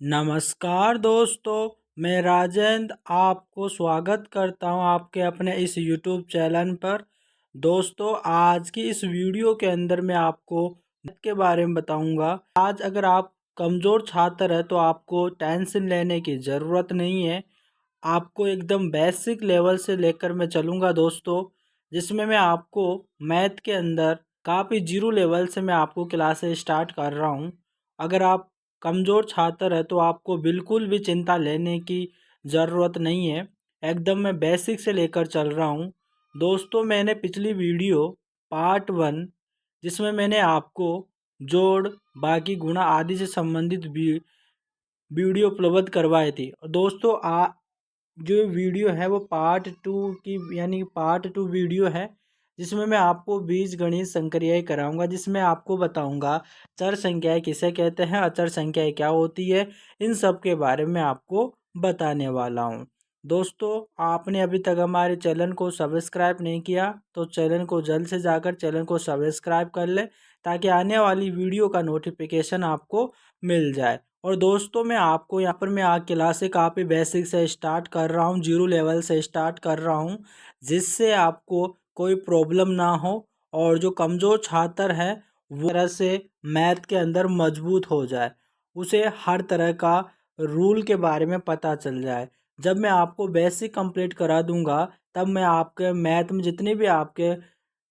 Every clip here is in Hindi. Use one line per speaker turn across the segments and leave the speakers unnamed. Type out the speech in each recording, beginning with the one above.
नमस्कार दोस्तों, मैं राजेंद्र आपको स्वागत करता हूं आपके अपने इस YouTube चैनल पर। दोस्तों, आज की इस वीडियो के अंदर मैं आपको मैथ के बारे में बताऊंगा। आज अगर आप कमज़ोर छात्र हैं तो आपको टेंशन लेने की ज़रूरत नहीं है। आपको एकदम बेसिक लेवल से लेकर मैं चलूँगा दोस्तों, जिसमें मैं आपको मैथ के अंदर काफ़ी जीरो लेवल से मैं आपको क्लासेस स्टार्ट कर रहा हूँ। अगर आप कमज़ोर छात्र हैं तो आपको बिल्कुल भी चिंता लेने की ज़रूरत नहीं है। एकदम मैं बेसिक से लेकर चल रहा हूँ। दोस्तों, मैंने पिछली वीडियो पार्ट 1 जिसमें मैंने आपको जोड़, बाकी, गुणा आदि से संबंधित वीडियो उपलब्ध करवाई थी। और दोस्तों, जो वीडियो है वो पार्ट 2 की यानी पार्ट 2 वीडियो है, जिसमें मैं आपको बीजगणित संक्रियाएं कराऊंगा, जिसमें आपको बताऊंगा चर संख्याएं किसे कहते हैं, अचर संख्याएं क्या होती है, इन सब के बारे में आपको बताने वाला हूं। दोस्तों, आपने अभी तक हमारे चैनल को सब्सक्राइब नहीं किया तो चैनल को जल्द से जाकर चैनल को सब्सक्राइब कर ले, ताकि आने वाली वीडियो का नोटिफिकेशन आपको मिल जाए। और दोस्तों, मैं आपको यहाँ पर मैं क्लासे काफ़ी बेसिक से स्टार्ट कर रहा हूँ, जीरो लेवल से स्टार्ट कर रहा हूँ, जिससे आपको कोई प्रॉब्लम ना हो और जो कमज़ोर छात्र है वो तरह से मैथ के अंदर मजबूत हो जाए, उसे हर तरह का रूल के बारे में पता चल जाए। जब मैं आपको बेसिक कंप्लीट करा दूंगा, तब मैं आपके मैथ में जितने भी आपके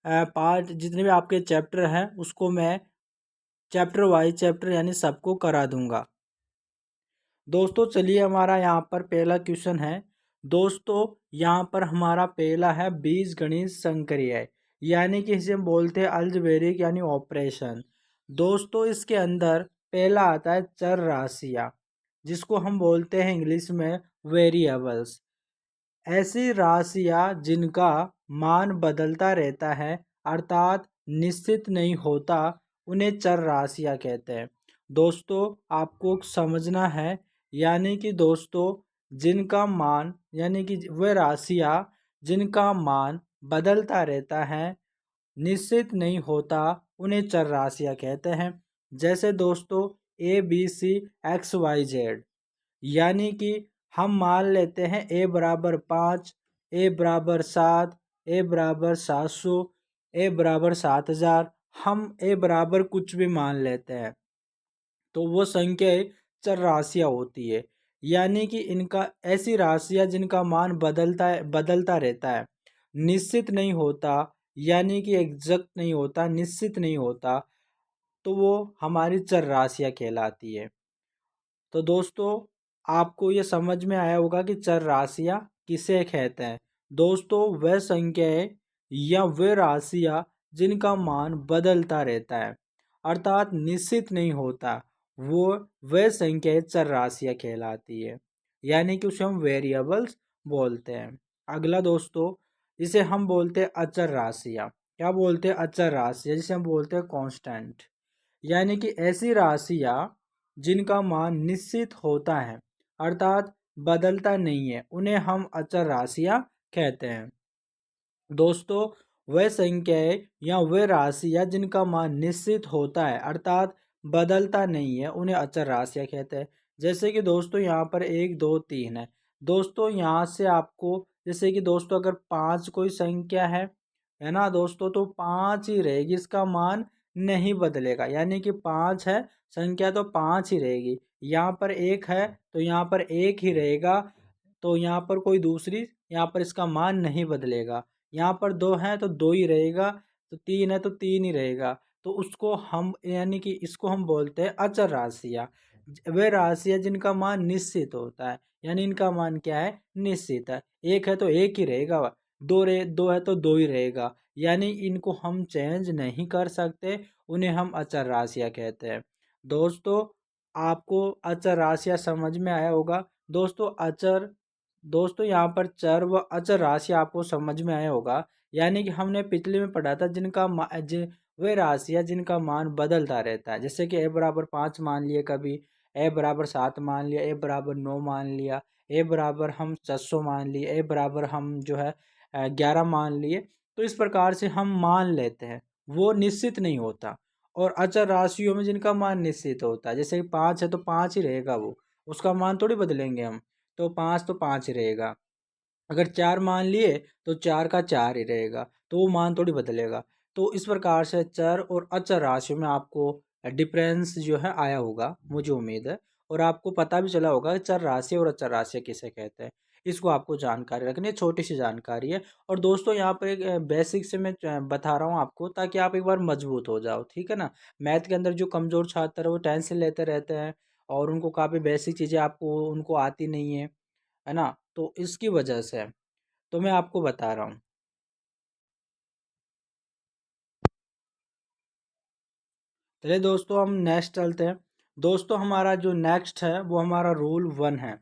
पार्ट, जितने भी आपके चैप्टर हैं, उसको मैं चैप्टर वाइज चैप्टर यानी सबको करा दूंगा। दोस्तों, चलिए हमारा यहाँ पर पहला क्वेश्चन है। दोस्तों, यहाँ पर हमारा पहला है बीजगणित संक्रियाएं, यानी कि इसे हम बोलते हैं अलजेब्रिक यानी ऑपरेशन। दोस्तों, इसके अंदर पहला आता है चर राशियाँ, जिसको हम बोलते हैं इंग्लिश में वेरिएबल्स। ऐसी राशियाँ जिनका मान बदलता रहता है, अर्थात निश्चित नहीं होता, उन्हें चर राशियाँ कहते हैं। दोस्तों, आपको समझना है, यानी कि दोस्तों, जिनका मान यानी कि वे राशियाँ जिनका मान बदलता रहता है, निश्चित नहीं होता, उन्हें चर राशियाँ कहते हैं। जैसे दोस्तों, ABCXYZ, यानी कि हम मान लेते हैं A = 5, A = 7, A = 700, A = 7000। हम A = कुछ भी मान लेते हैं तो वो संख्याएं चर राशियाँ होती है, यानी कि इनका ऐसी राशियाँ जिनका मान बदलता रहता है, निश्चित नहीं होता, यानी कि एग्जैक्ट नहीं होता, निश्चित नहीं होता, तो वो हमारी चर राशियाँ कहलाती है। तो दोस्तों, आपको ये समझ में आया होगा कि चर राशियाँ किसे कहते हैं। दोस्तों, वह संख्याएं या वह राशियाँ जिनका मान बदलता रहता है, अर्थात निश्चित नहीं होता, वो वह संख्याएं चर राशियाँ कहलाती है, यानी कि उसे हम वेरिएबल्स बोलते हैं। अगला दोस्तों, जिसे हम बोलते हैं अचर राशियाँ। क्या बोलते हैं? अचर राशियाँ, जिसे हम बोलते हैं कांस्टेंट, यानी कि ऐसी राशियाँ जिनका मान निश्चित होता है, अर्थात बदलता नहीं है, उन्हें हम अचर राशियाँ कहते हैं। दोस्तों, वह संख्याएं या वह राशियाँ जिनका मान निश्चित होता है, अर्थात बदलता नहीं है, उन्हें अचर राशियाँ कहते हैं। जैसे कि दोस्तों, यहाँ पर 1 2 3 है। दोस्तों, यहाँ से आपको, जैसे कि दोस्तों, अगर 5 कोई संख्या है ना दोस्तों, तो 5 ही रहेगी, इसका मान नहीं बदलेगा, यानी कि 5 है संख्या तो 5 ही रहेगी। यहाँ पर 1 है तो यहाँ पर 1 ही रहेगा, तो यहाँ पर कोई दूसरी, यहाँ पर इसका मान नहीं बदलेगा। यहाँ पर 2 है तो 2 ही रहेगा, तो 3 है तो 3 ही रहेगा। तो उसको हम, यानी कि इसको हम बोलते हैं अचर राशियाँ। वे राशियाँ जिनका मान निश्चित होता है, यानी इनका मान क्या है? निश्चित है। 1 है तो 1 ही रहेगा, 2 है तो 2 ही रहेगा, यानी इनको हम चेंज नहीं कर सकते, उन्हें हम अचर राशियाँ कहते हैं। दोस्तों, आपको अचर राशियाँ समझ में आया होगा। दोस्तों, यहाँ पर चर व अचर राशि आपको समझ में आया होगा, यानी कि हमने पिछले में पढ़ा था वे राशियाँ जिनका मान बदलता रहता है। जैसे कि A = 5 मान लिए, कभी A = 7 मान लिया, A = 9 मान लिया, A = हम 600 मान लिए, A = हम जो है 11 मान लिए। तो इस प्रकार से हम मान लेते हैं, वो निश्चित नहीं होता। और अचर राशियों में जिनका मान निश्चित होता है, जैसे कि 5 है तो 5 ही रहेगा वो, उसका मान थोड़ी बदलेंगे हम। तो 5 तो 5 ही रहेगा। अगर 4 मान लिए तो 4 का 4 ही रहेगा, तो वो मान थोड़ी बदलेगा। तो इस प्रकार से चर और अचर राशियों में आपको डिफरेंस जो है आया होगा, मुझे उम्मीद है। और आपको पता भी चला होगा कि चर राशि और अचर राशि किसे कहते हैं। इसको आपको जानकारी रखनी है, छोटी सी जानकारी है। और दोस्तों यहाँ पर एक बेसिक से मैं बता रहा हूँ आपको, ताकि आप एक बार मजबूत हो जाओ, ठीक है ना। मैथ के अंदर जो कमज़ोर छात्र है वो टेंशन लेते रहते हैं, और उनको काफ़ी बेसिक चीज़ें आपको उनको आती नहीं है ना। तो इसकी वजह से तो मैं आपको बता रहा हूँ। चलिए दोस्तों, हम नेक्स्ट चलते हैं। दोस्तों हमारा जो नेक्स्ट है वो हमारा रूल 1 है।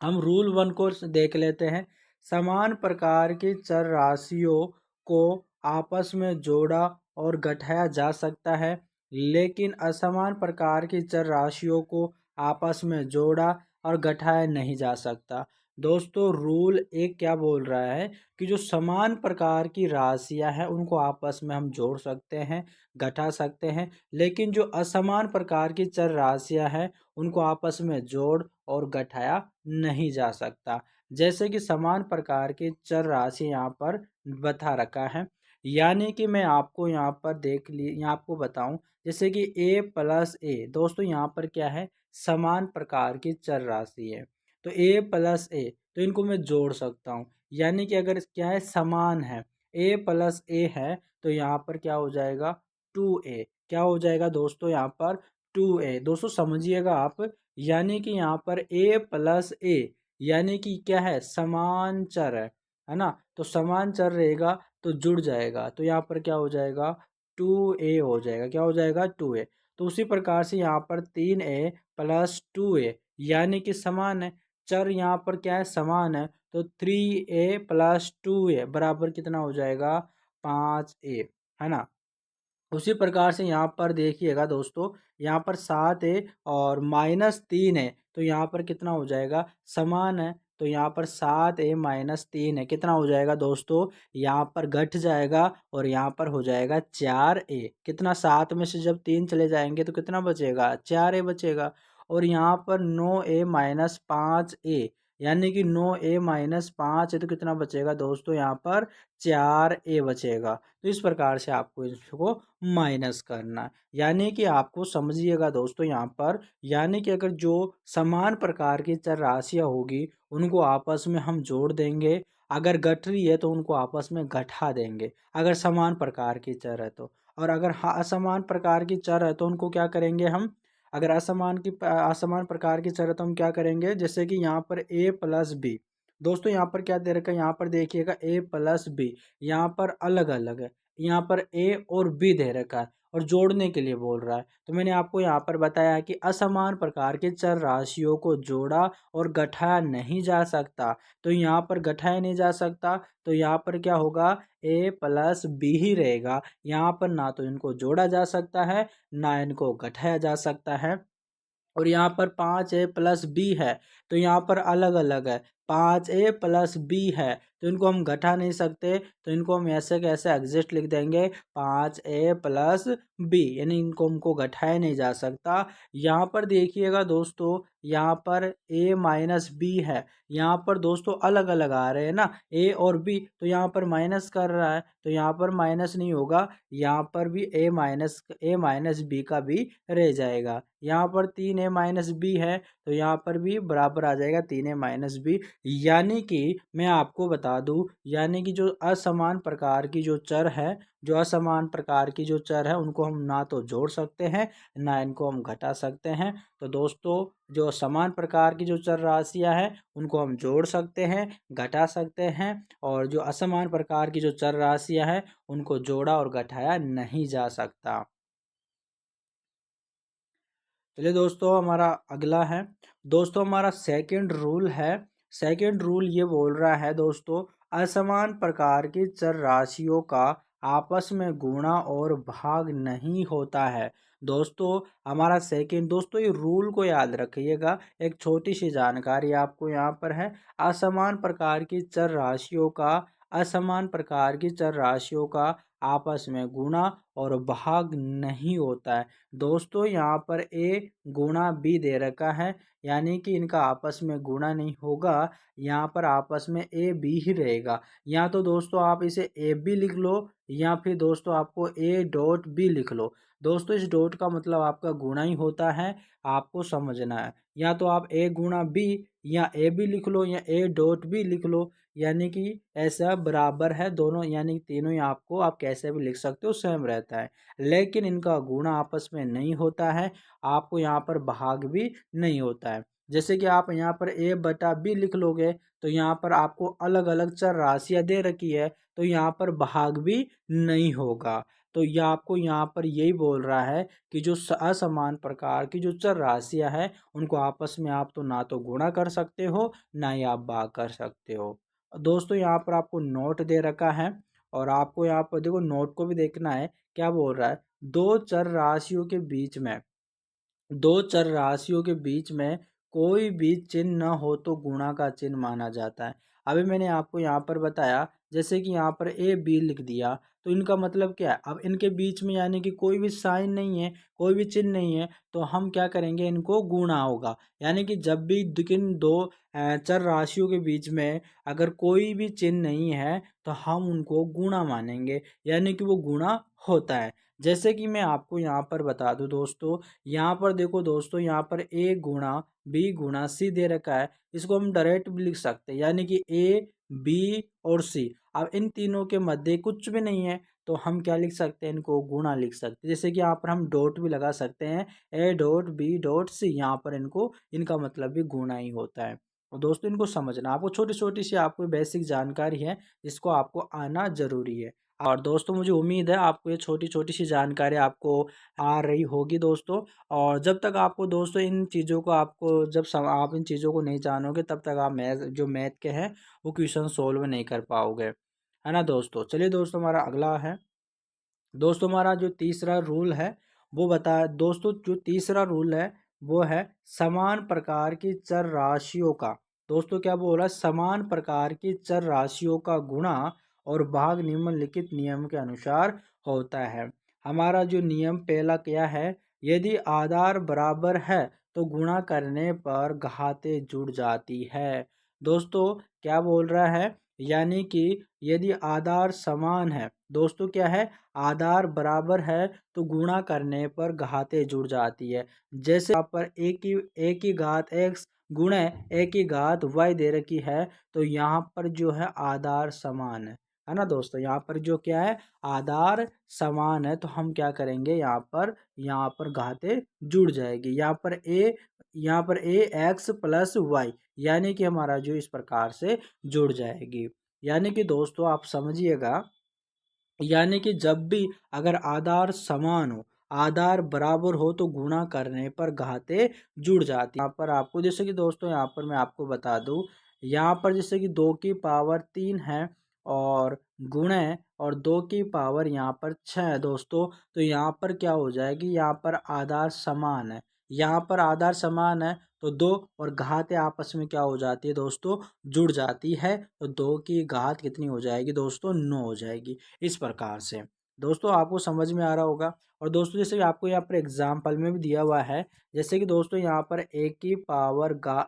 हम रूल 1 को देख लेते हैं। समान प्रकार की चर राशियों को आपस में जोड़ा और घटाया जा सकता है, लेकिन असमान प्रकार की चर राशियों को आपस में जोड़ा और घटाया नहीं जा सकता। दोस्तों रूल एक क्या बोल रहा है कि जो समान प्रकार की राशियां हैं उनको आपस में हम जोड़ सकते हैं, घटा सकते हैं, लेकिन जो असमान प्रकार की चर राशियां हैं उनको आपस में जोड़ और घटाया नहीं जा सकता। जैसे कि समान प्रकार की चर राशि यहाँ पर बता रखा है, यानी कि मैं आपको यहाँ पर देख ली यहाँ आपको बताऊं, जैसे कि a प्लस ए। दोस्तों यहाँ पर क्या है, समान प्रकार की चर राशि है, तो a प्लस ए, तो इनको मैं जोड़ सकता हूँ। यानी कि अगर क्या है, समान है, a प्लस ए है, तो यहाँ पर क्या हो जाएगा, 2a। क्या हो जाएगा दोस्तों यहाँ पर, 2a। दोस्तों समझिएगा आप, यानी कि यहाँ पर a प्लस ए, यानी कि क्या है, समान चर है ना। तो समान चर रहेगा तो जुड़ जाएगा, तो यहाँ पर क्या हो जाएगा, 2a हो जाएगा। क्या हो जाएगा, 2a। तो उसी प्रकार से यहाँ पर 3a प्लस 2a, यानी कि समान है। चर यहाँ पर क्या है, समान है, तो 3a प्लस 2a बराबर कितना हो जाएगा, 5a, है ना। उसी प्रकार से यहाँ पर देखिएगा दोस्तों, यहाँ पर 7 है और -3 है, तो यहाँ पर कितना हो जाएगा, समान है। तो यहाँ पर 7a -3 है, कितना हो जाएगा दोस्तों, यहाँ पर घट जाएगा और यहाँ पर हो जाएगा 4a। कितना, 7 में से जब 3 चले जाएंगे तो कितना बचेगा, 4a बचेगा। और यहाँ पर 9a-5a, यानी कि 9a-5 है, तो कितना बचेगा दोस्तों, यहाँ पर 4a बचेगा। तो इस प्रकार से आपको इसको माइनस करना है। यानी कि आपको समझिएगा दोस्तों यहाँ पर, यानी कि अगर जो समान प्रकार की चर राशियाँ होगी उनको आपस में हम जोड़ देंगे, अगर घट रही है तो उनको आपस में घटा देंगे, अगर समान प्रकार की चर है तो। और अगर असमान प्रकार की चर है तो उनको क्या करेंगे हम, अगर असमान प्रकार की चर है तो हम क्या करेंगे, जैसे कि यहाँ पर a प्लस बी। दोस्तों यहाँ पर क्या दे रखा है, यहाँ पर देखिएगा a प्लस बी, यहाँ पर अलग अलग है, यहाँ पर ए और बी दे रखा है और जोड़ने के लिए बोल रहा है। तो मैंने आपको यहाँ पर बताया है कि असमान प्रकार के चर राशियों को जोड़ा और घटाया नहीं जा सकता। तो यहाँ पर घटाया नहीं जा सकता, तो यहाँ पर क्या होगा, ए प्लस बी ही रहेगा। यहाँ पर ना तो इनको जोड़ा जा सकता है, ना इनको घटाया जा सकता है। और यहाँ पर 5a+b है, तो यहाँ पर अलग अलग है, 5a+b है, तो इनको हम घटा नहीं सकते, तो इनको हम ऐसे कैसे एग्जिस्ट लिख देंगे, 5a+b, यानी इनको हमको घटाया नहीं जा सकता। यहाँ पर देखिएगा दोस्तों, यहाँ पर a-b है, यहाँ पर दोस्तों अलग अलग आ रहे हैं ना, a और b, तो यहाँ पर माइनस कर रहा है, तो यहाँ पर माइनस नहीं होगा, यहाँ पर भी a-b का भी रह जाएगा। यहाँ पर 3a-b है, तो यहाँ पर भी बराबर आ जाएगा 3a-b। यानी कि मैं आपको बता दूं, यानी कि जो असमान प्रकार की जो चर है, जो असमान प्रकार की जो चर है उनको हम ना तो जोड़ सकते हैं, ना इनको हम घटा सकते हैं। तो दोस्तों जो समान प्रकार की जो चर राशियां हैं उनको हम जोड़ सकते हैं, घटा सकते हैं, और जो असमान प्रकार की जो चर राशियां हैं उनको जोड़ा और घटाया नहीं जा सकता। चलिए दोस्तों, हमारा अगला है, दोस्तों हमारा सेकंड रूल है। सेकंड रूल ये बोल रहा है दोस्तों, असमान प्रकार की चर राशियों का आपस में गुणा और भाग नहीं होता है। दोस्तों हमारा सेकंड, दोस्तों ये रूल को याद रखिएगा, एक छोटी सी जानकारी आपको यहाँ पर है। असमान प्रकार की चर राशियों का, असमान प्रकार की चर राशियों का आपस में गुणा और भाग नहीं होता है। दोस्तों यहाँ पर ए गुणा बी दे रखा है, यानी कि इनका आपस में गुणा नहीं होगा, यहाँ पर आपस में ए बी ही रहेगा। या तो दोस्तों आप इसे ए बी लिख लो, या फिर दोस्तों आपको ए डॉट बी लिख लो। दोस्तों इस डॉट का मतलब आपका गुणा ही होता है, आपको समझना है। या तो आप ए गुणा बी या ए बी लिख लो या ए डॉट बी लिख लो, यानी कि ऐसा बराबर है दोनों, यानी तीनों ही आपको आप कैसे भी लिख सकते हो, सेम रहता है। लेकिन इनका गुणा आपस में नहीं होता है, आपको यहाँ पर भाग भी नहीं होता है। जैसे कि आप यहाँ पर ए बटा बी लिख लोगे तो यहाँ पर आपको अलग अलग चर राशियाँ दे रखी है, तो यहाँ पर भाग भी नहीं होगा। तो यह आपको यहाँ पर यही बोल रहा है कि जो असमान प्रकार की जो चर राशियाँ हैं उनको आपस में आप तो ना तो गुणा कर सकते हो, ना ही आप भाग कर सकते हो। दोस्तों यहाँ पर आपको नोट दे रखा है, और आपको यहाँ पर देखो नोट को भी देखना है। क्या बोल रहा है, दो चर राशियों के बीच में कोई भी चिन्ह न हो तो गुणा का चिन्ह माना जाता है। अभी मैंने आपको यहाँ पर बताया, जैसे कि यहाँ पर ए बी लिख दिया, तो इनका मतलब क्या है, अब इनके बीच में यानी कि कोई भी साइन नहीं है, कोई भी चिन्ह नहीं है, तो हम क्या करेंगे, इनको गुणा होगा। यानी कि जब भी किन दो चर राशियों के बीच में अगर कोई भी चिन्ह नहीं है तो हम उनको गुणा मानेंगे, यानी कि वो गुणा होता है। जैसे कि मैं आपको यहाँ पर बता दूं दोस्तों, यहाँ पर देखो दोस्तों, यहाँ पर ए गुणा बी गुणा सी दे रखा है, इसको हम डायरेक्ट भी लिख सकते हैं, यानी कि ए बी और सी। अब इन तीनों के मध्य कुछ भी नहीं है, तो हम क्या लिख सकते हैं, इनको गुणा लिख सकते हैं। जैसे कि यहाँ पर हम डॉट भी लगा सकते हैं, A dot B dot C, यहाँ पर इनको इनका मतलब भी गुणा ही होता है। और दोस्तों इनको समझना, आपको छोटी छोटी सी आपको बेसिक जानकारी है, जिसको आपको आना जरूरी है। और दोस्तों मुझे उम्मीद है आपको ये छोटी छोटी सी जानकारी आपको आ रही होगी दोस्तों। और जब तक आपको दोस्तों इन चीज़ों को आपको आप इन चीज़ों को नहीं जानोगे, तब तक आप मैथ के हैं वो क्वेश्चन सोल्व नहीं कर पाओगे, है ना दोस्तों। चलिए दोस्तों, हमारा अगला है दोस्तों, हमारा जो तीसरा रूल है वो बता दोस्तों, जो तीसरा रूल है वो है समान प्रकार की चर राशियों का। दोस्तों क्या बोल रहा है, समान प्रकार की चर राशियों का गुणा और भाग निम्नलिखित नियम के अनुसार होता है। हमारा जो नियम पहला क्या है, यदि आधार बराबर है तो गुणा करने पर घाते जुड़ जाती है। दोस्तों क्या बोल रहा है, यानी कि यदि आधार समान है, दोस्तों क्या है, आधार बराबर है तो गुणा करने पर घाते जुड़ जाती है। जैसे यहाँ पर एक की घात x गुणे एक की घात y दे रखी है, तो यहाँ पर जो है आधार समान है ना दोस्तों। यहाँ पर जो क्या है, आधार समान है, तो हम क्या करेंगे, यहाँ पर घाते जुड़ जाएगी। यहाँ पर ए एक्स प्लस वाई, यानी कि हमारा जो इस प्रकार से जुड़ जाएगी। यानी कि दोस्तों आप समझिएगा, यानी कि जब भी अगर आधार समान हो, आधार बराबर हो, तो गुणा करने पर घाते जुड़ जाती है। यहाँ पर आपको जैसे कि दोस्तों यहाँ पर मैं आपको बता दूं, यहाँ पर जैसे कि 2 की पावर 3 है, और गुणे और 2 की पावर यहाँ पर 6 है दोस्तों। तो यहाँ पर क्या हो जाएगी, यहाँ पर आधार समान है, यहाँ पर आधार समान है, तो दो और घातें आपस में क्या हो जाती है दोस्तों, जुड़ जाती है। तो 2 की घात कितनी हो जाएगी दोस्तों, 9 हो जाएगी। इस प्रकार से दोस्तों आपको समझ में आ रहा होगा। और दोस्तों जैसे कि आपको यहाँ पर एग्जाम्पल में भी दिया हुआ है, जैसे कि दोस्तों यहाँ पर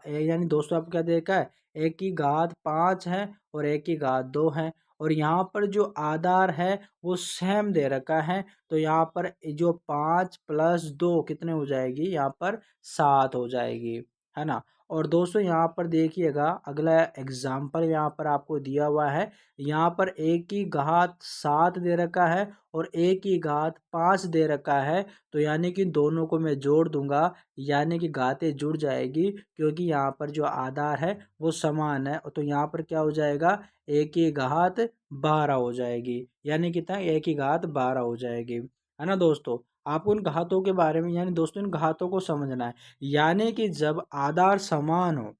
यानी दोस्तों आपको क्या देखा है, 1 की घात 5 है और 1 की घात 2 है, और यहाँ पर जो आधार है वो सेम दे रखा है। तो यहाँ पर जो 5 + 2 कितने हो जाएगी, यहाँ पर 7 हो जाएगी, है ना। और दोस्तों यहाँ पर देखिएगा, अगला एग्जाम्पल यहाँ पर आपको दिया हुआ है, यहाँ पर 1 की घात 7 दे रखा है और 1 की घात 5 दे रखा है। तो यानी कि दोनों को मैं जोड़ दूंगा, यानी कि घातें जुड़ जाएगी, क्योंकि यहाँ पर जो आधार है वो समान है। तो यहाँ पर क्या हो जाएगा, 1 की घात 12 हो जाएगी, यानी कितना, 1 की घात 12 हो जाएगी, है ना दोस्तों। आपको इन घातों के बारे में, यानी दोस्तों इन घातों को समझना है। यानी कि जब आधार समान हो,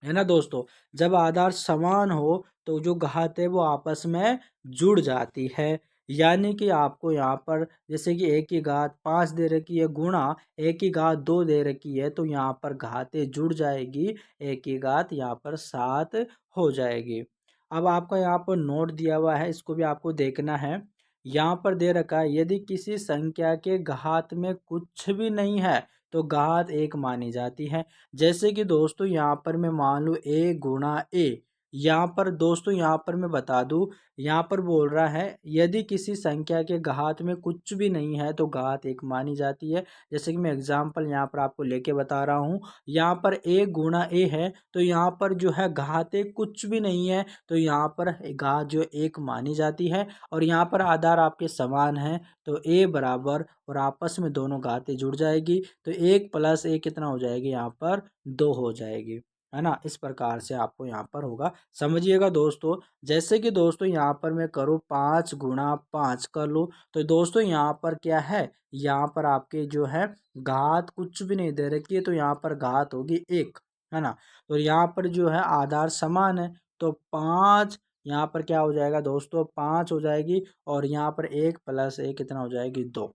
है ना दोस्तों, जब आधार समान हो तो जो घात है वो आपस में जुड़ जाती है। यानी कि आपको यहाँ पर जैसे कि 1 की घात 5 दे रखी है गुणा 1 की घात 2 दे रखी है, तो यहाँ पर घातें जुड़ जाएगी, 1 की घात यहाँ पर 7 हो जाएगी। अब आपका यहाँ पर नोट दिया हुआ है, इसको भी आपको देखना है। यहाँ पर दे रखा है यदि किसी संख्या के घात में कुछ भी नहीं है तो घात एक मानी जाती है। जैसे कि दोस्तों यहाँ पर मैं मान लूँ a गुणा a, यहाँ पर दोस्तों यहाँ पर मैं बता दूँ, यहाँ पर बोल रहा है यदि किसी संख्या के घात में कुछ भी नहीं है तो घात एक मानी जाती है। जैसे कि मैं एग्जांपल यहाँ पर आपको लेके बता रहा हूँ, यहाँ पर a गुणा a है तो यहाँ पर जो है घात एक कुछ भी नहीं है तो यहाँ पर घात जो एक मानी जाती है। और यहाँ पर आधार आपके समान है तो a बराबर और आपस में दोनों घातें जुड़ जाएगी तो 1 + a कितना हो जाएगी, यहाँ पर 2 हो जाएगी, है ना। इस प्रकार से आपको यहाँ पर होगा, समझिएगा दोस्तों। जैसे कि दोस्तों यहाँ पर मैं करूँ 5 गुणा 5 कर लूँ तो दोस्तों यहाँ पर क्या है, यहाँ पर आपके जो है घात कुछ भी नहीं दे रखी है तो यहाँ पर घात होगी 1, है ना। तो यहाँ पर जो है आधार समान है तो 5 यहाँ पर क्या हो जाएगा दोस्तों, 5 हो जाएगी और यहाँ पर 1 + 1 कितना हो जाएगी, 2,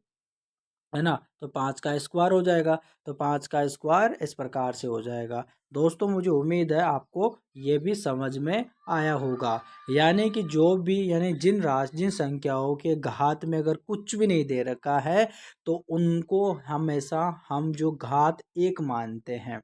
है ना। तो 5 का स्क्वायर हो जाएगा तो 5 का स्क्वायर इस प्रकार से हो जाएगा। दोस्तों मुझे उम्मीद है आपको ये भी समझ में आया होगा। यानी कि जो भी यानी जिन संख्याओं के घात में अगर कुछ भी नहीं दे रखा है तो उनको हमेशा हम जो घात एक मानते हैं,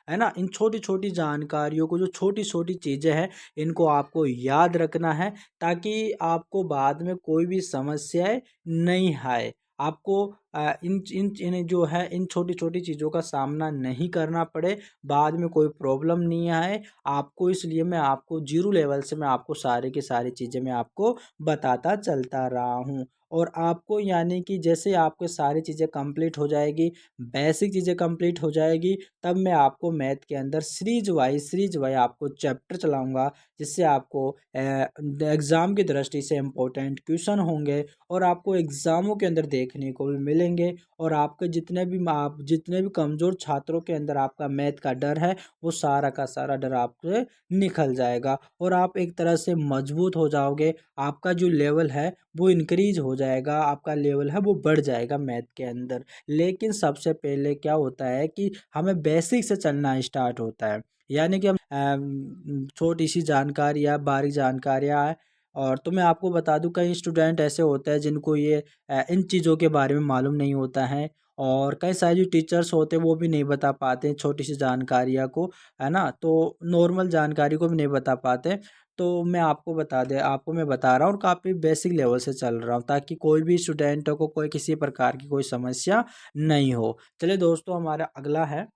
है ना। इन छोटी छोटी जानकारियों को, जो छोटी छोटी चीज़ें हैं, इनको आपको याद रखना है ताकि आपको बाद में कोई भी समस्याएं नहीं आए। आपको इन इन इन जो है इन छोटी छोटी चीज़ों का सामना नहीं करना पड़े, बाद में कोई प्रॉब्लम नहीं आए आपको। इसलिए मैं आपको जीरो लेवल से मैं आपको सारी की सारी चीज़ें मैं आपको बताता चलता रहा हूँ। और आपको यानी कि जैसे आपको सारी चीज़ें कंप्लीट हो जाएगी, बेसिक चीज़ें कंप्लीट हो जाएगी, तब मैं आपको मैथ के अंदर सीरीज वाइज आपको चैप्टर चलाऊँगा जिससे आपको एग्ज़ाम की दृष्टि से इम्पोर्टेंट क्वेश्चन होंगे और आपको एग्ज़ामों के अंदर देखने को भी मिलेंगे। और आपके जितने भी कमज़ोर छात्रों के अंदर आपका मैथ का डर है वो सारा का सारा डर आपसे निकल जाएगा और आप एक तरह से मजबूत हो जाओगे। आपका जो लेवल है वो इंक्रीज हो जाएगा, आपका लेवल है वो बढ़ जाएगा मैथ के अंदर। लेकिन सबसे पहले क्या होता है कि हमें बेसिक से चलना स्टार्ट होता है, यानी कि हम छोटी सी जानकारियाँ, बारीक जानकारियाँ है। और तो मैं आपको बता दूं कई स्टूडेंट ऐसे होते हैं जिनको ये इन चीज़ों के बारे में मालूम नहीं होता है और कई सारे जो टीचर्स होते हैं वो भी नहीं बता पाते हैं छोटी सी जानकारियाँ को, है ना। तो नॉर्मल जानकारी को भी नहीं बता पाते। तो आपको मैं बता रहा हूँ और काफ़ी बेसिक लेवल से चल रहा हूँ ताकि कोई भी स्टूडेंट को कोई किसी प्रकार की कोई समस्या नहीं हो। चलिए दोस्तों, हमारा अगला है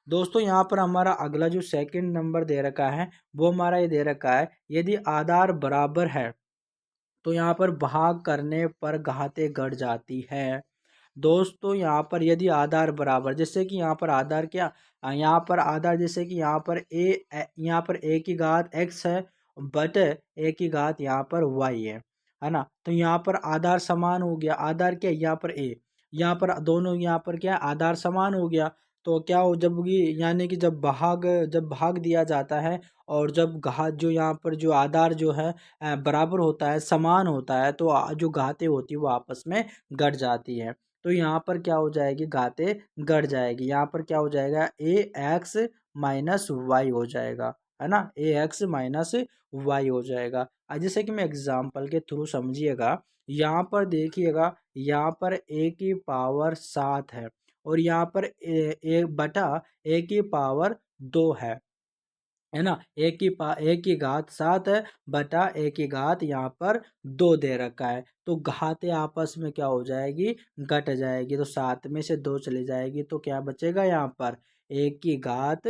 दोस्तों, यहाँ पर हमारा अगला जो सेकंड नंबर दे रखा है वो हमारा ये दे रखा है यदि आधार बराबर है तो यहाँ पर भाग करने पर घातें घट जाती है। दोस्तों यहाँ पर यदि आधार बराबर, जैसे कि यहाँ पर आधार क्या, यहाँ पर आधार जैसे कि यहाँ पर ए की घात x है बट ए की घात यहाँ पर y है ना। तो यहाँ पर आधार समान हो गया, आधार क्या यहाँ पर a, यहाँ पर दोनों यहाँ पर क्या आधार समान हो गया। तो क्या हो जब ये यानी कि जब भाग दिया जाता है और जब घात जो यहाँ पर जो आधार जो है बराबर होता है, समान होता है, तो जो घातें होती है वो आपस में घट जाती है। तो यहाँ पर क्या हो जाएगी, घातें घट जाएगी। यहाँ पर क्या हो जाएगा, ए एक्स माइनस वाई हो जाएगा, है ना। ए एक्स माइनस वाई हो जाएगा। जैसे कि मैं एग्जाम्पल के थ्रू समझिएगा, यहाँ पर देखिएगा, यहाँ पर ए की पावर 7 है और यहाँ पर ए बटा ए की पावर 2 है ना। ए की घात 7 है बटा ए की घात यहाँ पर 2 दे रखा है। तो घातें आपस में क्या हो जाएगी, घट जाएगी। तो 7 में से 2 चली जाएगी तो क्या बचेगा, यहाँ पर ए की घात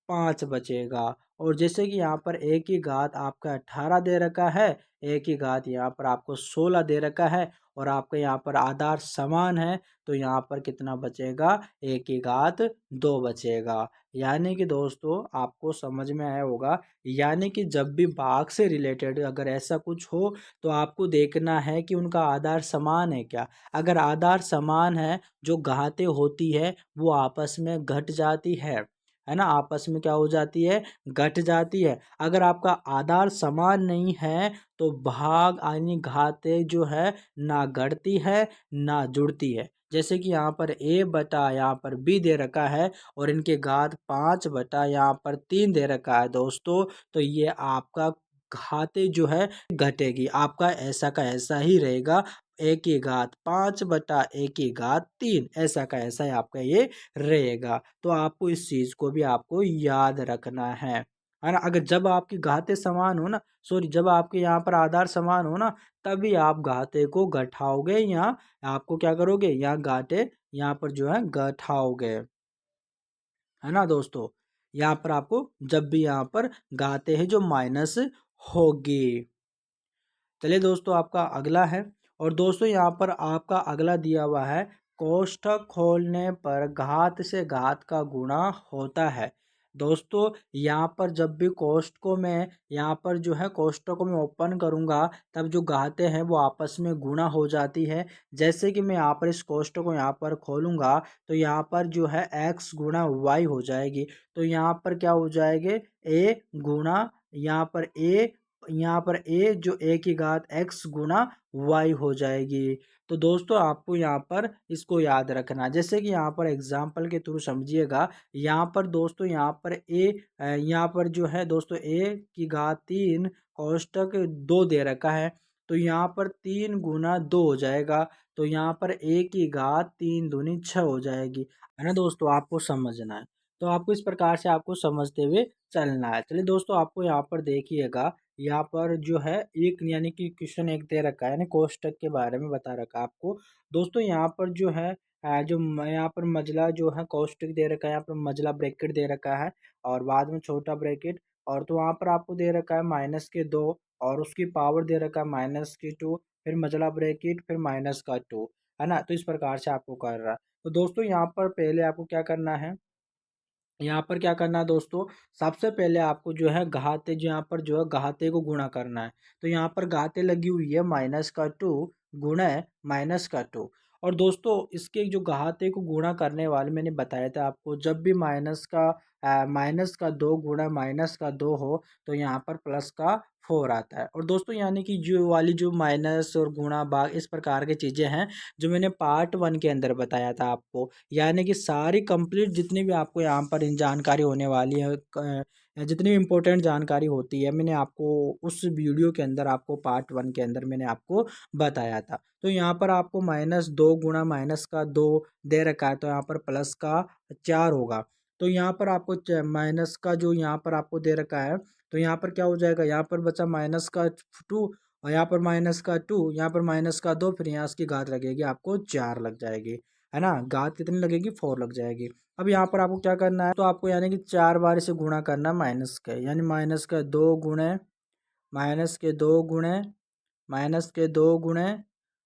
5 बचेगा। और जैसे कि यहाँ पर ए की घात आपका 18 दे रखा है, ए की घात यहाँ पर आपको 16 दे रखा है और आपका यहाँ पर आधार समान है तो यहाँ पर कितना बचेगा, ए की घात 2 बचेगा। यानी कि दोस्तों आपको समझ में आया होगा, यानी कि जब भी भाग से रिलेटेड अगर ऐसा कुछ हो तो आपको देखना है कि उनका आधार समान है क्या। अगर आधार समान है, जो घातें होती है वो आपस में घट जाती है ना, आपस में क्या हो जाती है, घट जाती है। अगर आपका आधार समान नहीं है तो भाग यानी घातें जो है ना घटती है ना जुड़ती है। जैसे कि यहाँ पर ए बटा यहाँ पर बी दे रखा है और इनके घात 5 बटा यहाँ पर 3 दे रखा है दोस्तों। तो ये आपका घाते जो है घटेगी, आपका ऐसा का ऐसा ही रहेगा। एक की घात 5/1 की घात 3, ऐसा का ऐसा ही आपका ये रहेगा। तो आपको इस चीज को भी आपको याद रखना है ना। अगर जब आपकी घातें समान हो ना, सॉरी, जब आपके यहाँ पर आधार समान हो ना, तभी आप घाते को घटाओगे, या आपको क्या करोगे, यहाँ घाटे यहाँ पर जो है घटाओगे, है ना दोस्तों। यहाँ पर आपको जब भी यहाँ पर घाते हैं जो माइनस होगी। चलिए दोस्तों, आपका अगला है। और दोस्तों यहाँ पर आपका अगला दिया हुआ है, कोष्ठक खोलने पर घात से घात का गुणा होता है। दोस्तों यहाँ पर जब भी कोष्ठकों में यहाँ पर जो है कोष्ठकों में ओपन करूँगा, तब जो घातें हैं वो आपस में गुणा हो जाती है। जैसे कि मैं यहाँ पर इस कोष्ठक को यहाँ पर खोलूँगा, तो यहाँ पर जो है x गुणा वाई हो जाएगी। तो यहाँ पर क्या हो जाएंगे, a गुणा यहाँ पर a जो a की घात x गुणा y हो जाएगी। तो दोस्तों आपको यहाँ पर इसको याद रखना, जैसे कि यहाँ पर एग्जाम्पल के थ्रू समझिएगा। यहाँ पर दोस्तों यहाँ पर यहाँ पर जो है दोस्तों a की घात 3 कोष्टक 2 दे रखा है, तो यहाँ पर 3 गुना 2 हो जाएगा। तो यहाँ पर a की घात 3 दूनी 6 हो जाएगी, है ना दोस्तों। आपको समझना है, तो आपको इस प्रकार से आपको समझते हुए चलना है। चलिए दोस्तों, आपको यहाँ पर देखिएगा, यहाँ पर जो है एक यानी कि क्वेश्चन एक दे रखा है, यानी कोष्टक के बारे में बता रखा है आपको। दोस्तों यहाँ पर जो है यहाँ पर मजला जो है कोष्टक दे रखा है, यहाँ पर मजला ब्रैकेट दे रखा है, और बाद में छोटा ब्रैकेट, और तो वहाँ पर आपको दे रखा है -2, और उसकी पावर दे रखा है -2, फिर मजला ब्रैकेट, फिर -2, है ना। तो इस प्रकार से आपको कर रहा है। तो दोस्तों यहाँ पर पहले आपको क्या करना है, यहाँ पर क्या करना है दोस्तों, सबसे पहले आपको जो है घाते जो यहाँ पर जो है घाते को गुणा करना है। तो यहाँ पर घाते लगी हुई है -2 गुणे -2। और दोस्तों इसके जो घाते को गुणा करने वाले मैंने बताया था आपको, जब भी -2 गुणा -2 हो, तो यहाँ पर +4 आता है। और दोस्तों यानी कि जो वाली जो माइनस और गुणा भाग इस प्रकार की चीज़ें हैं, जो मैंने पार्ट 1 के अंदर बताया था आपको, यानी कि सारी कंप्लीट जितनी भी आपको यहाँ पर जानकारी होने वाली है, जितनी भी इम्पोर्टेंट जानकारी होती है, मैंने आपको उस वीडियो के अंदर आपको पार्ट 1 के अंदर मैंने आपको बताया था। तो यहाँ पर आपको -2 गुणा -2 दे रखा है, तो यहाँ पर +4 होगा। तो यहाँ पर आपको माइनस का जो यहाँ पर आपको दे रखा है, तो यहाँ पर क्या हो जाएगा, यहाँ पर बचा -2, और यहाँ पर -2, यहाँ पर -2, फिर यहाँ इसकी घात लगेगी आपको 4 लग जाएगी, है ना। घात कितनी लगेगी, 4 लग जाएगी। अब यहाँ पर आपको क्या करना है, तो आपको यानी कि 4 बार से गुणा करना है माइनस के, यानी -2 गुणे -2 गुणे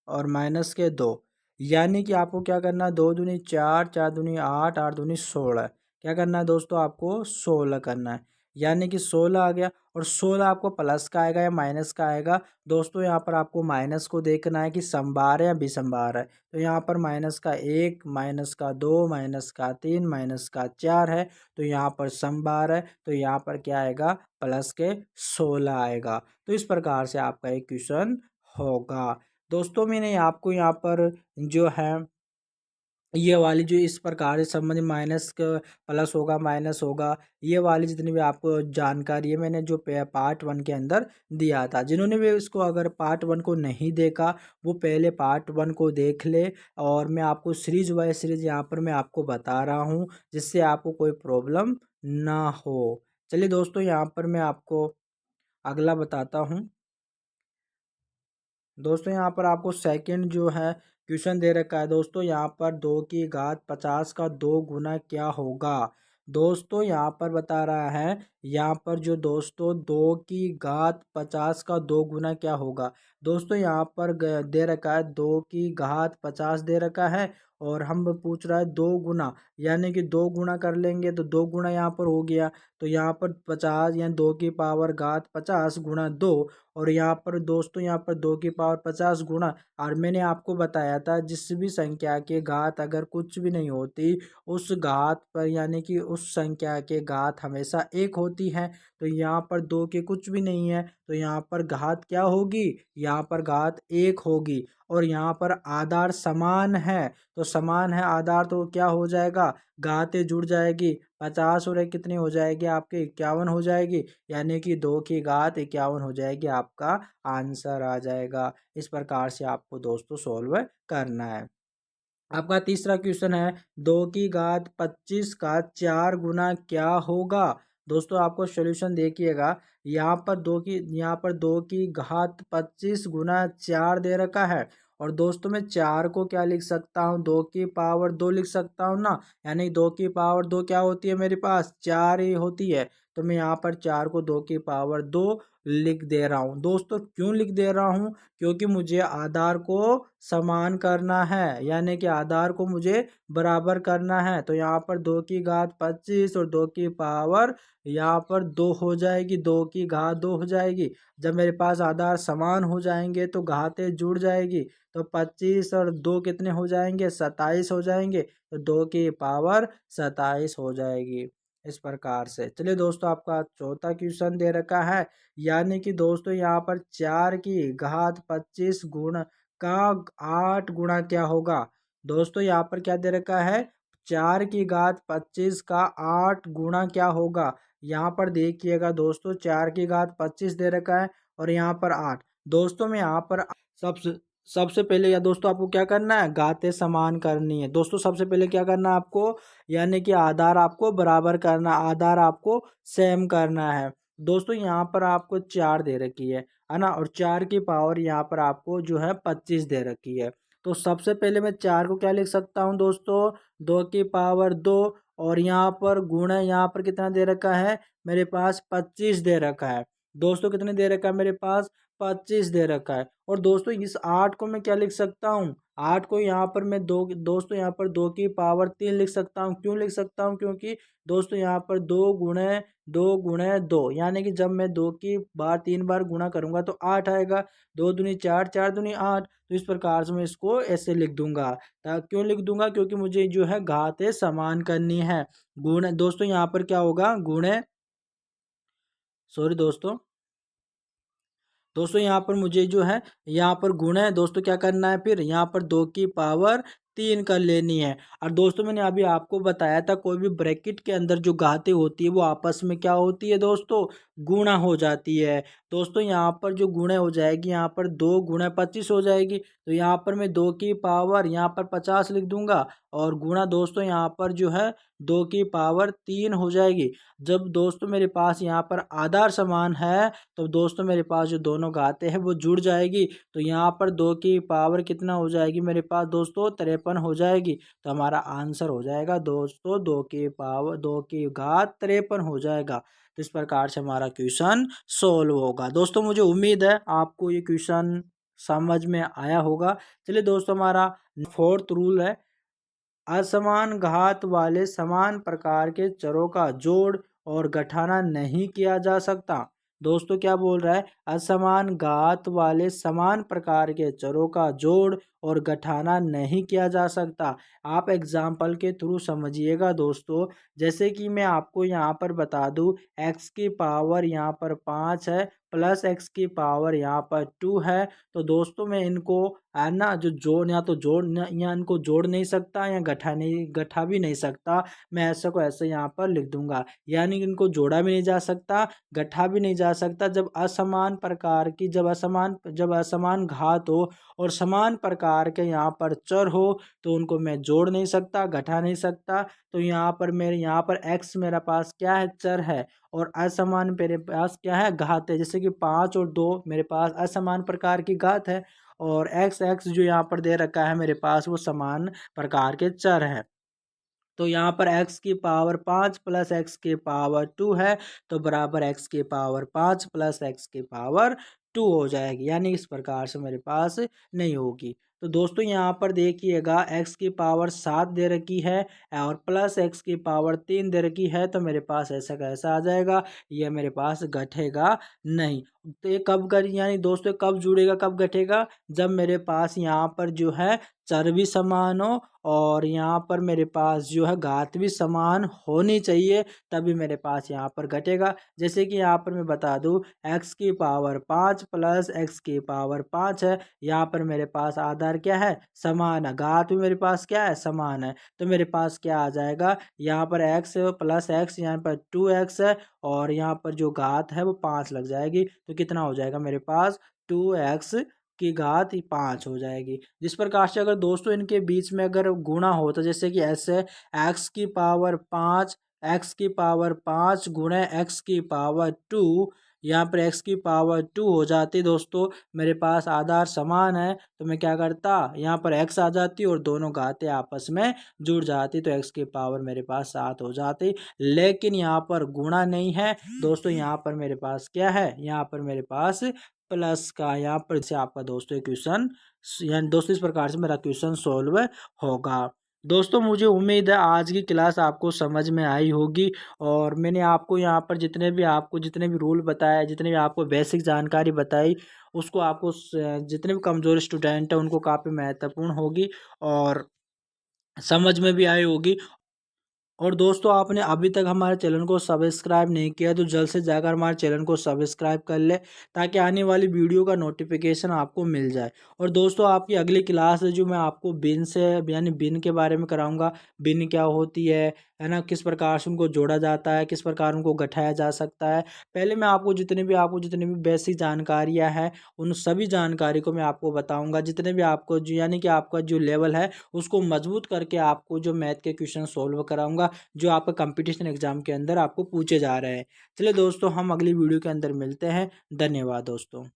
और -2, यानी कि आपको क्या करना है, 2 दूनी 4, 4 दूनी 8, 8 दूनी 16, क्या करना है दोस्तों, आपको 16 करना है। यानी कि 16 आ गया, और 16 आपको प्लस का आएगा या माइनस का आएगा। दोस्तों यहाँ पर आपको माइनस को देखना है कि समबार है या विषमबार है। तो यहाँ पर -1, -2, -3, -4 है, तो यहाँ पर समबार है, तो यहाँ पर क्या आएगा, +16 आएगा। तो इस प्रकार से आपका एक क्वेश्चन होगा। दोस्तों मैंने आपको यहाँ पर जो है ये वाली जो इस प्रकार से संबंधित माइनस का प्लस होगा माइनस होगा, ये वाली जितनी भी आपको जानकारी है, मैंने जो पार्ट 1 के अंदर दिया था। जिन्होंने भी इसको अगर पार्ट 1 को नहीं देखा, वो पहले पार्ट 1 को देख ले। और मैं आपको सीरीज बाय सीरीज यहाँ पर मैं आपको बता रहा हूँ, जिससे आपको कोई प्रॉब्लम ना हो। चलिए दोस्तों, यहाँ पर मैं आपको अगला बताता हूँ। दोस्तों यहाँ पर आपको सेकंड जो है क्वेश्चन दे रखा है। दोस्तों यहाँ पर 2 की घात 50 का 2 गुना क्या होगा। दोस्तों यहाँ पर बता रहा है, यहाँ पर जो दोस्तों 2 की घात 50 का 2 गुना क्या होगा। दोस्तों यहाँ पर दे रखा है 2 की घात 50 दे रखा है, और हम पूछ रहा है 2 गुना, यानी कि 2 गुना कर लेंगे तो 2 गुना यहाँ पर हो गया। तो यहाँ पर 50 यानी 2 की पावर घात 50 गुणा 2, और यहाँ पर दोस्तों यहाँ पर 2 की पावर 50 गुणा, और मैंने आपको बताया था जिस भी संख्या के घात अगर कुछ भी नहीं होती, उस घात पर यानी कि उस संख्या के घात हमेशा 1 होती है। तो यहाँ पर 2 के कुछ भी नहीं है, तो यहाँ पर घात क्या होगी, यहाँ पर घात 1 होगी। और यहाँ पर आधार समान है, तो समान है आधार, तो क्या हो जाएगा, घातें जुड़ जाएगी। 50 और 1 कितनी हो जाएगी आपके 51 हो जाएगी, यानी कि 2 की घात 51 हो जाएगी, आपका आंसर आ जाएगा। इस प्रकार से आपको दोस्तों सोल्व करना है। आपका तीसरा क्वेश्चन है, 2 की घात 25 का 4 गुना क्या होगा। दोस्तों आपको सॉल्यूशन देखिएगा, यहाँ पर 2 की घात 25 गुना 4 दे रखा है। और दोस्तों मैं 4 को क्या लिख सकता हूँ, 2 की पावर 2 लिख सकता हूँ ना, यानी 2 की पावर 2 क्या होती है मेरे पास, 4 ही होती है। तो मैं यहाँ पर 4 को 2 की पावर 2 लिख दे रहा हूँ। दोस्तों क्यों लिख दे रहा हूँ, क्योंकि मुझे आधार को समान करना है, यानी कि आधार को मुझे बराबर करना है। तो यहाँ पर 2 की घात 25 और 2 की पावर यहाँ पर 2 हो जाएगी, 2 की घात 2 हो जाएगी। जब मेरे पास आधार समान हो जाएंगे तो घातें जुड़ जाएगी, तो 25 और 2 कितने हो जाएंगे, 27 हो जाएंगे। तो 2 की पावर 27 हो जाएगी। इस प्रकार से चलिए दोस्तों, आपका चौथा क्वेश्चन दे रखा है, यानी कि दोस्तों यहाँ पर 4 की घात 25 गुण का 8 गुणा क्या होगा। दोस्तों यहाँ पर क्या दे रखा है, 4 की घात 25 का 8 गुणा क्या होगा। यहाँ पर देखिएगा दोस्तों, 4 की घात 25 दे रखा है और यहाँ पर 8। दोस्तों में यहाँ पर सबसे सबसे पहले या दोस्तों आपको क्या करना है, घातें समान करनी है। दोस्तों सबसे पहले क्या करना है आपको, यानी कि आधार आपको बराबर करना, आधार आपको सेम करना है। दोस्तों यहाँ पर आपको 4 दे रखी है ना, और 4 की पावर यहाँ पर आपको जो है 25 दे रखी है। तो सबसे पहले मैं 4 को क्या लिख सकता हूँ दोस्तों, 2 की पावर 2, और यहाँ पर गुणा यहाँ पर कितना दे रखा है मेरे पास, 25 दे रखा है। दोस्तों कितने दे रखा है मेरे पास, 25 दे रखा है। और दोस्तों इस 8 को मैं क्या लिख सकता हूँ, 8 को यहाँ पर मैं दोस्तों यहाँ पर 2 की पावर 3 लिख सकता हूँ। क्यों लिख सकता हूँ, क्योंकि दोस्तों यहाँ पर 2 गुणे 2 यानी कि जब मैं 2 की बार 3 बार गुणा करूंगा तो 8 आएगा। 2 दूनी 4, 4 दूनी 8। तो इस प्रकार से मैं इसको ऐसे लिख दूंगा। क्यों लिख दूंगा, क्योंकि मुझे जो है घातें समान करनी है। गुण दोस्तों यहाँ पर क्या होगा, गुणे, सॉरी दोस्तों यहाँ पर मुझे जो है यहाँ पर गुण है दोस्तों, क्या करना है, फिर यहाँ पर 2 की पावर 3 कर लेनी है। और दोस्तों मैंने अभी आपको बताया था, कोई भी ब्रैकेट के अंदर जो घातें होती है वो आपस में क्या होती है दोस्तों, गुणा हो जाती है। दोस्तों यहाँ पर जो गुणा हो जाएगी, यहाँ पर 2 गुणा 25 हो जाएगी। तो यहाँ पर मैं 2 की पावर यहाँ पर 50 लिख दूंगा, और गुणा दोस्तों यहाँ पर जो है 2 की पावर 3 हो जाएगी। जब दोस्तों मेरे पास यहाँ पर आधार समान है, तो दोस्तों मेरे पास जो दोनों घातें हैं वो जुड़ जाएगी। तो यहाँ पर 2 की पावर कितना हो जाएगी मेरे पास दोस्तों, 53 हो जाएगी। तो हमारा आंसर हो जाएगा दोस्तों 2 की पावर 2 की घात 53 हो जाएगा। तो इस प्रकार से हमारा क्वेश्चन सोल्व होगा। दोस्तों मुझे उम्मीद है आपको ये क्वेश्चन समझ में आया होगा। चलिए दोस्तों, हमारा फोर्थ रूल है, असमान घात वाले समान प्रकार के चरों का जोड़ और घटाना नहीं किया जा सकता। दोस्तों क्या बोल रहा है, असमान घात वाले समान प्रकार के चरों का जोड़ और घटाना नहीं किया जा सकता। आप एग्जाम्पल के थ्रू समझिएगा दोस्तों। जैसे कि मैं आपको यहाँ पर बता दूँ, x की पावर यहाँ पर 5 है, प्लस x की पावर यहाँ पर 2 है। तो दोस्तों मैं इनको है ना, जो जोड़ या तो जोड़ या इनको जोड़ नहीं सकता या घटा भी नहीं सकता। मैं ऐसा को ऐसे यहाँ पर लिख दूंगा, यानी कि इनको जोड़ा भी नहीं जा सकता, घटा भी नहीं जा सकता। जब असमान प्रकार की जब असमान घात हो और समान प्रकार के यहाँ पर चर हो, तो उनको मैं जोड़ नहीं सकता, घटा नहीं सकता। तो यहाँ पर x मेरा पास क्या है, चर है, और असमान मेरे पास क्या है, घात है। जैसे कि 5 और 2 मेरे पास असमान प्रकार की घात है, और x जो यहाँ पर दे रखा है मेरे पास वो समान प्रकार के चर है। तो यहाँ पर x की पावर 5 प्लस x की पावर 2 है, तो बराबर x की पावर 5 प्लस x की पावर 2 हो जाएगी, यानी इस प्रकार से मेरे पास नहीं होगी। तो दोस्तों यहाँ पर देखिएगा x की पावर 7 दे रखी है और प्लस x की पावर 3 दे रखी है, तो मेरे पास ऐसा कैसा आ जाएगा, ये मेरे पास घटेगा नहीं। तो ये कब कर यानी दोस्तों कब जुड़ेगा, कब घटेगा, जब मेरे पास यहाँ पर जो है चर भी समान हो और यहाँ पर मेरे पास जो है घात भी समान होनी चाहिए, तभी मेरे पास यहाँ पर घटेगा। जैसे कि यहाँ पर मैं बता दूं x की पावर 5 प्लस x की पावर 5 है, यहाँ पर मेरे पास आधार क्या है, समान है, घात भी मेरे पास क्या है, समान है। तो मेरे पास क्या आ जाएगा, यहाँ पर x प्लस x यहाँ पर 2x है और यहाँ पर जो घात है वो 5 लग जाएगी, तो कितना हो जाएगा मेरे पास 2x की घात 5 हो जाएगी। जिस प्रकार से अगर दोस्तों इनके बीच में अगर गुणा होता, जैसे कि ऐसे x की पावर 5 x की पावर 5 गुणे x की पावर 2, यहाँ पर x की पावर 2 हो जाती दोस्तों, मेरे पास आधार समान है, तो मैं क्या करता, यहाँ पर x आ जाती और दोनों घातें आपस में जुड़ जाती, तो x की पावर मेरे पास 7 हो जाती। लेकिन यहाँ पर गुणा नहीं है दोस्तों, यहाँ पर मेरे पास क्या है, यहाँ पर मेरे पास प्लस का, यहाँ पर से आपका दोस्तों क्वेश्चन, यानी दोस्तों इस प्रकार से मेरा क्वेश्चन सॉल्व होगा। दोस्तों मुझे उम्मीद है आज की क्लास आपको समझ में आई होगी और मैंने आपको यहाँ पर जितने भी रूल बताए, जितने भी आपको बेसिक जानकारी बताई, उसको आपको जितने भी कमज़ोर स्टूडेंट हैं उनको काफ़ी महत्वपूर्ण होगी और समझ में भी आई होगी। और दोस्तों आपने अभी तक हमारे चैनल को सब्सक्राइब नहीं किया तो जल्द से जाकर हमारे चैनल को सब्सक्राइब कर ले, ताकि आने वाली वीडियो का नोटिफिकेशन आपको मिल जाए। और दोस्तों आपकी अगली क्लास है जो मैं आपको बिन से यानी बिन के बारे में कराऊंगा, बिन क्या होती है ना, किस प्रकार से उनको जोड़ा जाता है, किस प्रकार उनको घटाया जा सकता है। पहले मैं आपको जितनी भी बेसिक जानकारियाँ हैं उन सभी जानकारी को मैं आपको बताऊँगा, जितने भी आपको जो यानी कि आपका जो लेवल है उसको मजबूत करके आपको जो मैथ के क्वेश्चन सॉल्व कराऊंगा, जो आपका कंपटीशन एग्जाम के अंदर आपको पूछे जा रहे हैं। चलिए दोस्तों हम अगली वीडियो के अंदर मिलते हैं। धन्यवाद दोस्तों।